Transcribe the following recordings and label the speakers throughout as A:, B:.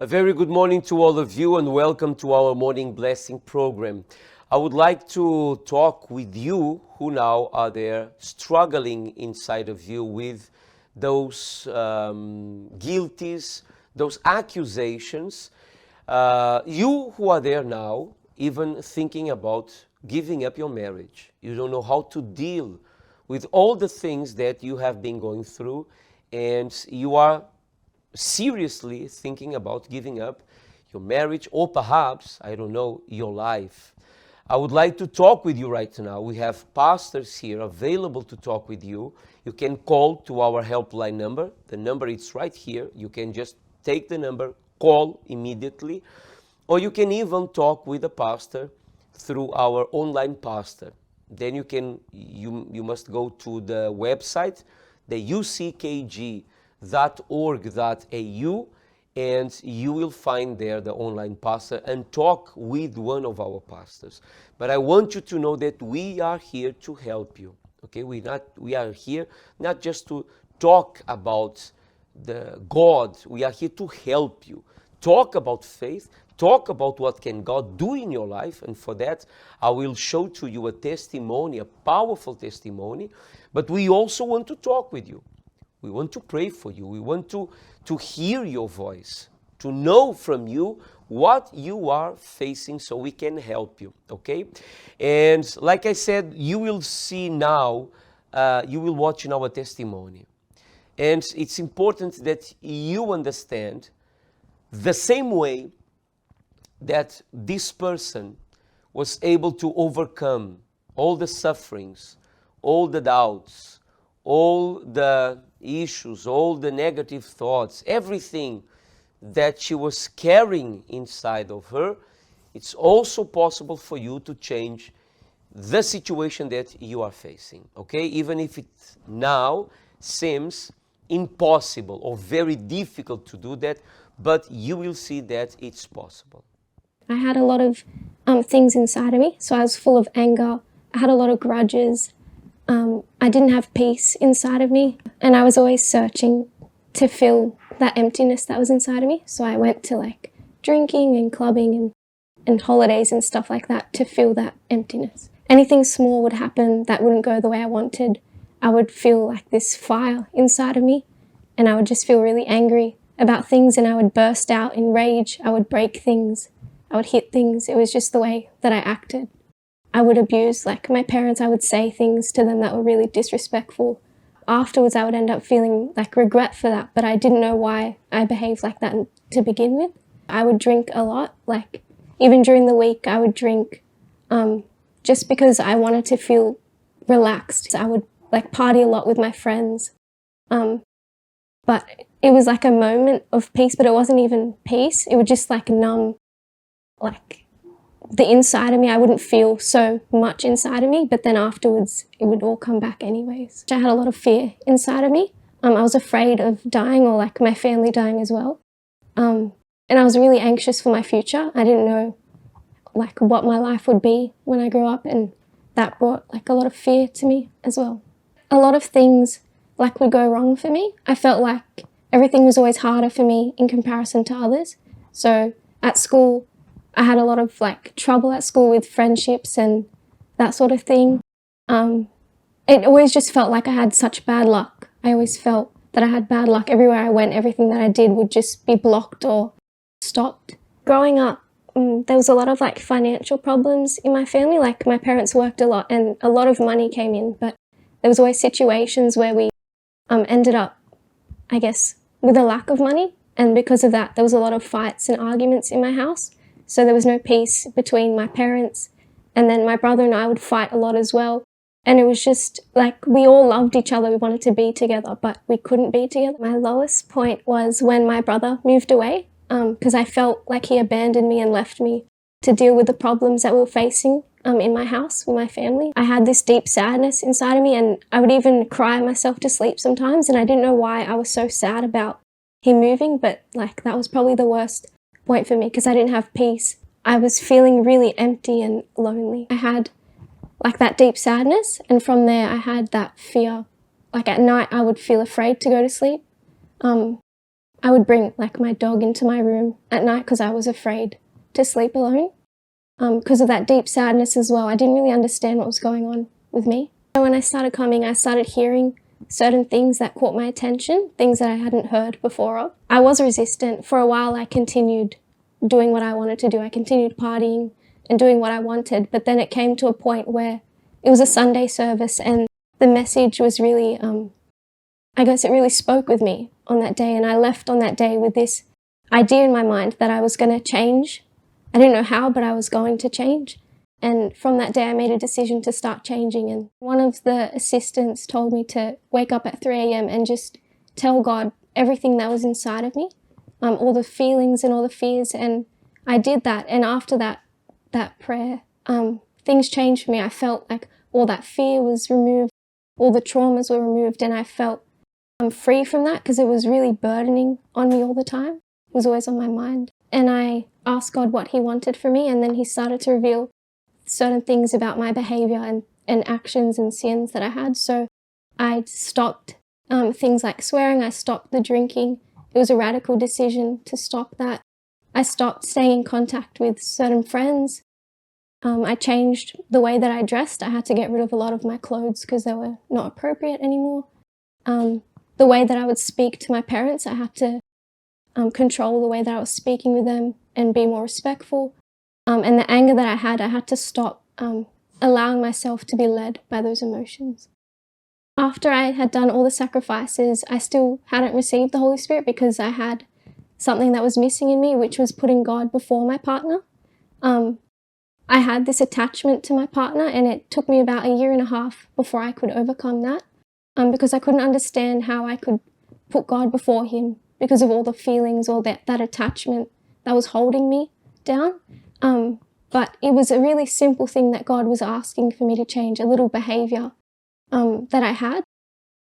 A: A very good morning to all of you and welcome to our morning blessing program. I would like to talk with you who now are there struggling inside of you with those guilties, those accusations. You who are there now, even thinking about giving up your marriage. You don't know how to deal with all the things that you have been going through, and you are seriously thinking about giving up your marriage or perhaps, I don't know, your life. I would like to talk with you right now. We have pastors here available to talk with you. You can call to our helpline number. The number is right here. You can just take the number, call immediately, or you can even talk with a pastor through our online pastor. Then you must go to the website, the uckg.org.au, and you will find there the online pastor and talk with one of our pastors. But I want you to know that we are here to help you. Okay, we are here not just to talk about the God. We are here to help you. Talk about faith. Talk about what can God do in your life, and for that I will show to you a testimony, a powerful testimony. But we also want to talk with you. We want to pray for you. We want to hear your voice, to know from you what you are facing so we can help you, okay? And like I said, you will see now, you will watch in our testimony. And it's important that you understand the same way that this person was able to overcome all the sufferings, all the doubts, all the issues, all the negative thoughts, everything that she was carrying inside of her. It's also possible for you to change the situation that you are facing, okay? Even if it now seems impossible or very difficult to do that, but you will see that it's possible.
B: I had a lot of things inside of me, so I was full of anger. I had a lot of grudges. I didn't have peace inside of me, and I was always searching to fill that emptiness that was inside of me. So I went to drinking and clubbing and holidays and stuff like that to fill that emptiness. Anything small would happen that wouldn't go the way I wanted. I would feel like this fire inside of me, and I would just feel really angry about things, and I would burst out in rage. I would break things. I would hit things. It was just the way that I acted. I would abuse my parents. I would say things to them that were really disrespectful. Afterwards, I would end up feeling regret for that, but I didn't know why I behaved like that to begin with. I would drink a lot. Even during the week, I would drink just because I wanted to feel relaxed. I would party a lot with my friends. But it was a moment of peace, but it wasn't even peace. It would just numb the inside of me. I wouldn't feel so much inside of me, but then afterwards it would all come back anyways. I had a lot of fear inside of me. I was afraid of dying, or my family dying as well. And I was really anxious for my future. I didn't know what my life would be when I grew up, and that brought a lot of fear to me as well. A lot of things would go wrong for me. I felt like everything was always harder for me in comparison to others. So at school, I had a lot of trouble at school with friendships and that sort of thing. It always just felt like I had such bad luck. I always felt that I had bad luck. Everywhere I went, everything that I did would just be blocked or stopped. Growing up, there was a lot of financial problems in my family. My parents worked a lot and a lot of money came in, but there was always situations where we ended up, I guess, with a lack of money. And because of that, there was a lot of fights and arguments in my house. So there was no peace between my parents, and then my brother and I would fight a lot as well. And it was just we all loved each other. We wanted to be together, but we couldn't be together. My lowest point was when my brother moved away, because I felt like he abandoned me and left me to deal with the problems that we were facing in my house with my family. I had this deep sadness inside of me, and I would even cry myself to sleep sometimes, and I didn't know why I was so sad about him moving, but that was probably the worst point for me because I didn't have peace. I was feeling really empty and lonely. I had that deep sadness, and from there I had that fear. At night I would feel afraid to go to sleep. I would bring like my dog into my room at night because I was afraid to sleep alone. Because of that deep sadness as well. I didn't really understand what was going on with me. So when I started coming, I started hearing certain things that caught my attention, things that I hadn't heard before of. I was resistant. For a while, I continued doing what I wanted to do. I continued partying and doing what I wanted. But then it came to a point where it was a Sunday service and the message was really, I guess it really spoke with me on that day. And I left on that day with this idea in my mind that I was going to change. I didn't know how, but I was going to change. And from that day, I made a decision to start changing. And one of the assistants told me to wake up at 3 a.m. and just tell God everything that was inside of me, all the feelings and all the fears. And I did that. And after that prayer, things changed for me. I felt like all that fear was removed, all the traumas were removed, and I felt free from that because it was really burdening on me all the time. It was always on my mind. And I asked God what he wanted for me, and then he started to reveal certain things about my behavior and actions and sins that I had. So I stopped things like swearing. I stopped the drinking. It was a radical decision to stop that. I stopped staying in contact with certain friends. I changed the way that I dressed. I had to get rid of a lot of my clothes because they were not appropriate anymore. The way that I would speak to my parents, I had to control the way that I was speaking with them and be more respectful. And the anger that I had to stop allowing myself to be led by those emotions. After I had done all the sacrifices, I still hadn't received the Holy Spirit because I had something that was missing in me, which was putting God before my partner. I had this attachment to my partner, and it took me about 1.5 years before I could overcome that, because I couldn't understand how I could put God before him because of all the feelings or that attachment that was holding me down. But it was a really simple thing that God was asking for me to change, a little behavior that I had.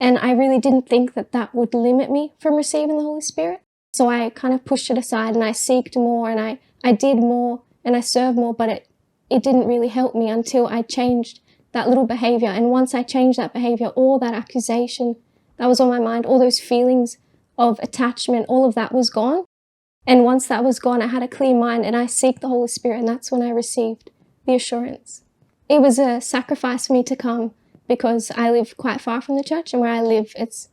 B: And I really didn't think that would limit me from receiving the Holy Spirit. So I kind of pushed it aside and I seeked more and I did more and I served more, but it didn't really help me until I changed that little behavior. And once I changed that behavior, all that accusation that was on my mind, all those feelings of attachment, all of that was gone. And once that was gone, I had a clear mind and I seeked the Holy Spirit, and that's when I received the assurance. It was a sacrifice for me to come because I live quite far from the church, and where I live, it's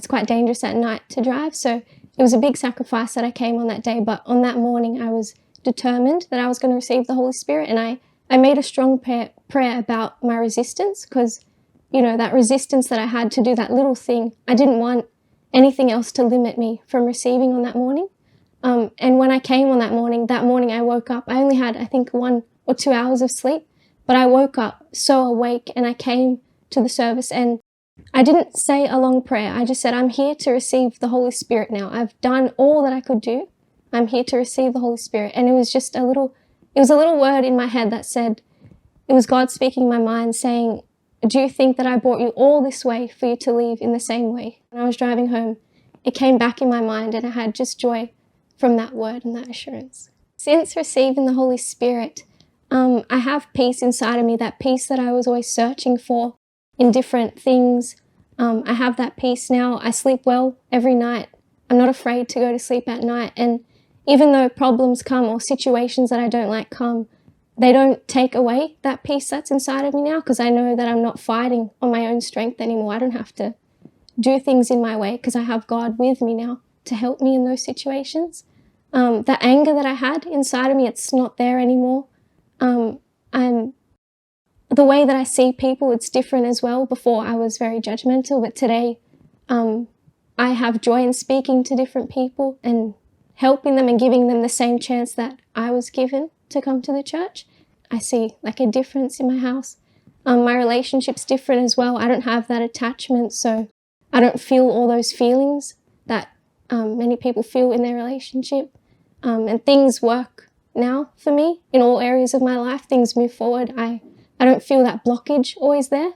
B: quite dangerous at night to drive. So it was a big sacrifice that I came on that day. But on that morning, I was determined that I was going to receive the Holy Spirit, and I made a strong prayer about my resistance because, that resistance that I had to do that little thing, I didn't want anything else to limit me from receiving on that morning. And when I came on that morning I woke up. I only had, I think, 1 or 2 hours of sleep, but I woke up so awake and I came to the service and I didn't say a long prayer. I just said, I'm here to receive the Holy Spirit now. I've done all that I could do. I'm here to receive the Holy Spirit. And it was just a little word in my head that said, it was God speaking in my mind saying, do you think that I brought you all this way for you to leave in the same way? When I was driving home, it came back in my mind and I had just joy from that word and that assurance. Since receiving the Holy Spirit, I have peace inside of me, that peace that I was always searching for in different things. I have that peace now. I sleep well every night. I'm not afraid to go to sleep at night. And even though problems come or situations that I don't like come, they don't take away that peace that's inside of me now because I know that I'm not fighting on my own strength anymore. I don't have to do things in my way because I have God with me now to help me in those situations. The anger that I had inside of me, it's not there anymore. The way that I see people, it's different as well. Before I was very judgmental, but today I have joy in speaking to different people and helping them and giving them the same chance that I was given to come to the church. I see like a difference in my house. My relationship's different as well. I don't have that attachment, so I don't feel all those feelings that many people feel in their relationship. And things work now for me in all areas of my life. Things move forward. I don't feel that blockage always there.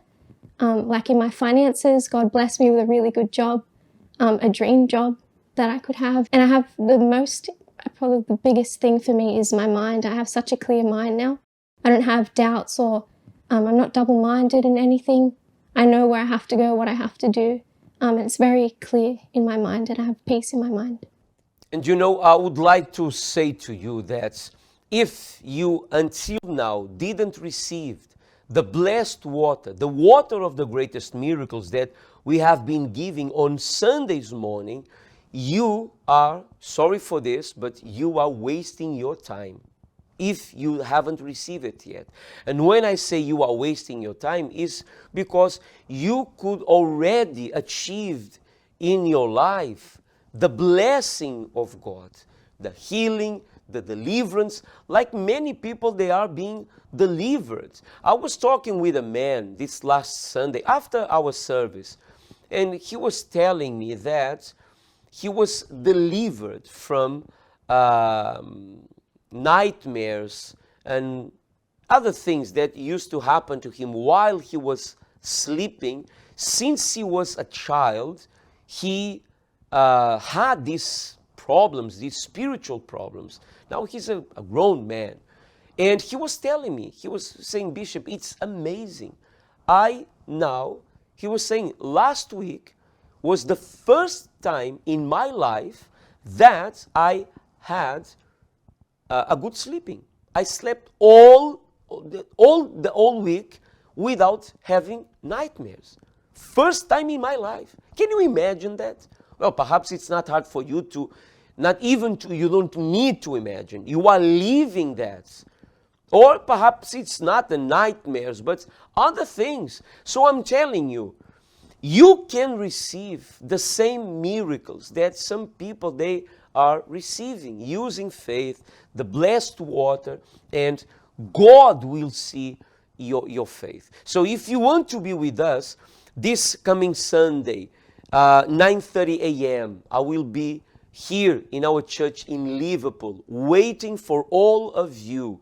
B: Like in my finances, God blessed me with a really good job, a dream job that I could have. And I have probably the biggest thing for me is my mind. I have such a clear mind now. I don't have doubts or I'm not double-minded in anything. I know where I have to go, what I have to do. And it's very clear in my mind and I have peace in my mind.
A: And you know, I would like to say to you that if you until now didn't receive the blessed water, the water of the greatest miracles that we have been giving on Sundays morning, you are, sorry for this, but you are wasting your time if you haven't received it yet. And when I say you are wasting your time, is because you could already achieve in your life the blessing of God, the healing, the deliverance. Like many people, they are being delivered. I was talking with a man this last Sunday after our service, and he was telling me that he was delivered from nightmares and other things that used to happen to him while he was sleeping. Since he was a child, he had these problems, these spiritual problems. Now he's a grown man. And he was telling me, he was saying, Bishop, it's amazing. He was saying, last week was the first time in my life that I had a good sleeping. I slept all week without having nightmares. First time in my life. Can you imagine that? Well, perhaps it's not hard for you to, you don't need to imagine. You are living that. Or perhaps it's not the nightmares, but other things. So I'm telling you, you can receive the same miracles that some people, they are receiving using faith, the blessed water, and God will see your faith. So if you want to be with us this coming Sunday, 9:30 a.m., I will be here in our church in Liverpool waiting for all of you.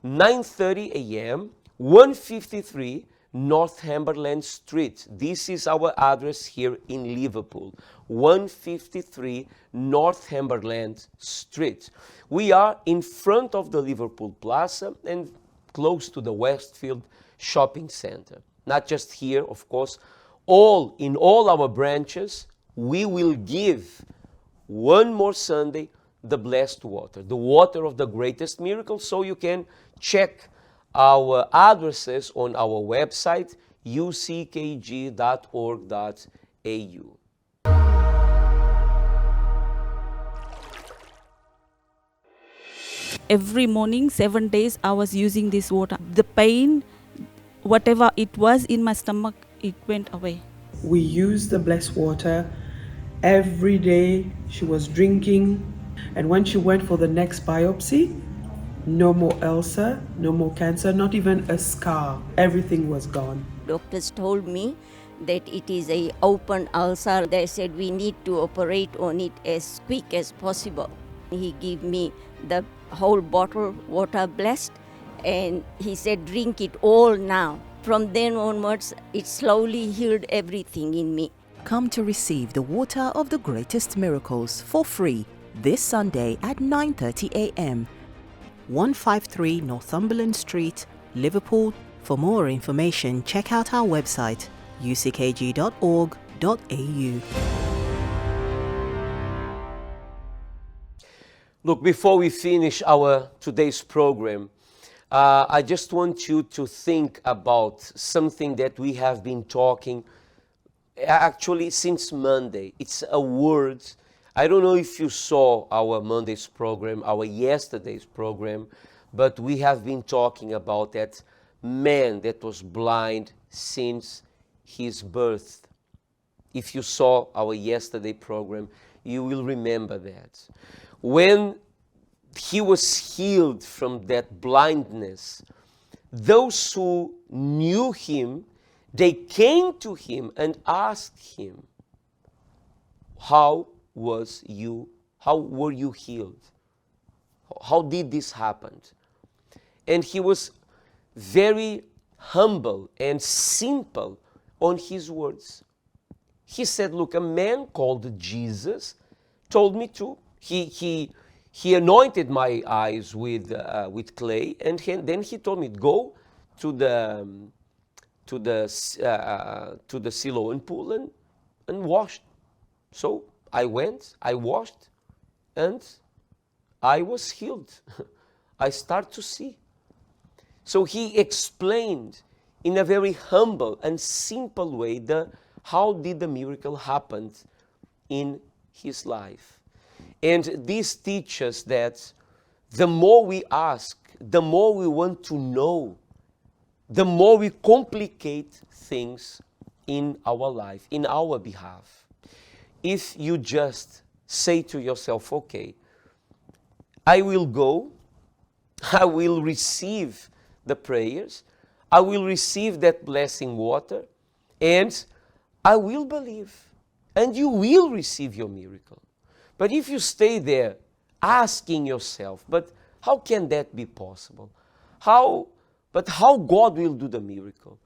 A: 9:30 a.m., 153 Northumberland Street. This is our address here in Liverpool. 153 Northumberland Street. We are in front of the Liverpool Plaza and close to the Westfield Shopping Center. Not just here, of course. In all our branches, we will give one more Sunday the blessed water, the water of the greatest miracle. So you can check our addresses on our website, uckg.org.au.
C: Every morning, 7 days, I was using this water. The pain, whatever it was in my stomach, it went away.
D: We used the blessed water every day. She was drinking. And when she went for the next biopsy, no more ulcer, no more cancer, not even a scar. Everything was gone.
E: Doctors told me that it is a open ulcer. They said we need to operate on it as quick as possible. He gave me the whole bottle water blessed, and he said drink it all now. From then onwards, it slowly healed everything in me.
F: Come to receive the water of the greatest miracles for free this Sunday at 9:30 a.m. 153 Northumberland Street, Liverpool. For more information, check out our website, uckg.org.au.
A: Look, before we finish our today's program, I just want you to think about something that we have been talking actually since Monday. It's a word. I don't know if you saw our Monday's program, our yesterday's program, but we have been talking about that man that was blind since his birth. If you saw our yesterday program, you will remember that. When he was healed from that blindness, those who knew him, they came to him and asked him, how were you healed? How did this happen? And he was very humble and simple on his words. He said, look, a man called Jesus told me to. He anointed my eyes with clay, and then he told me, go to the Siloam pool and washed. So I went, I washed, and I was healed. I start to see. So he explained in a very humble and simple way how did the miracle happen in his life. And this teaches that the more we ask, the more we want to know, the more we complicate things in our life, in our behalf. If you just say to yourself, okay, I will go, I will receive the prayers, I will receive that blessing water, and I will believe, and you will receive your miracle. But if you stay there asking yourself, but how can that be possible? How God will do the miracle?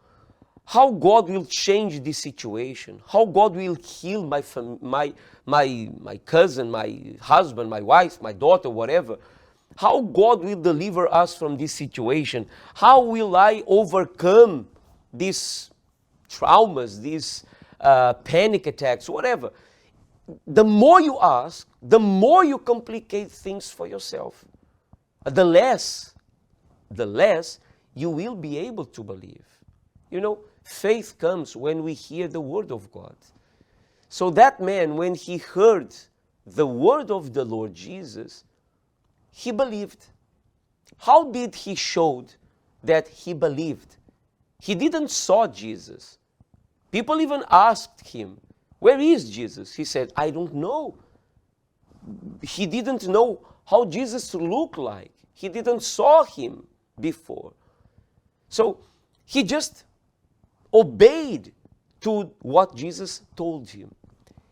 A: How God will change the situation? How God will heal my cousin, my husband, my wife, my daughter, whatever? How God will deliver us from this situation? How will I overcome these traumas, these panic attacks, whatever? The more you ask, the more you complicate things for yourself. The less you will be able to believe. You know, faith comes when we hear the word of God. So that man, when he heard the word of the Lord Jesus, he believed. How did he show that he believed? He didn't saw Jesus. People even asked him, where is Jesus? He said, I don't know. He didn't know how Jesus looked like. He didn't saw him before. So he just obeyed to what Jesus told him.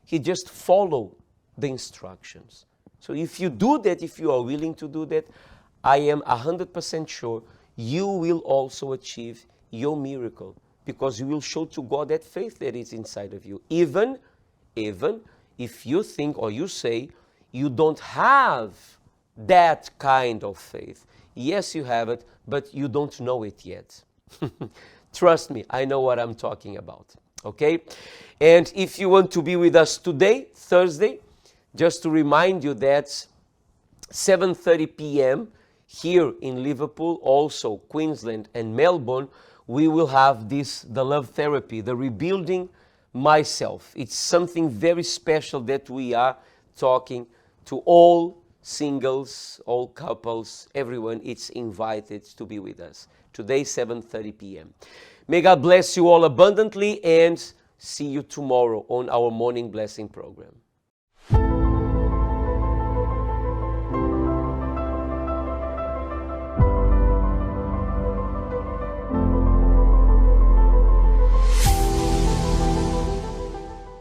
A: He just followed the instructions. So if you do that, if you are willing to do that, I am 100% sure you will also achieve your miracle, because you will show to God that faith that is inside of you. Even if you think or you say you don't have that kind of faith. Yes, you have it, but you don't know it yet. Trust me, I know what I'm talking about. Okay? And if you want to be with us today, Thursday, just to remind you that 7:30 p.m. here in Liverpool, also Queensland and Melbourne, we will have the love therapy, the rebuilding myself. It's something very special that we are talking to all singles, all couples, everyone. It's invited to be with us. Today, 7:30 p.m. May God bless you all abundantly, and see you tomorrow on our Morning Blessing program.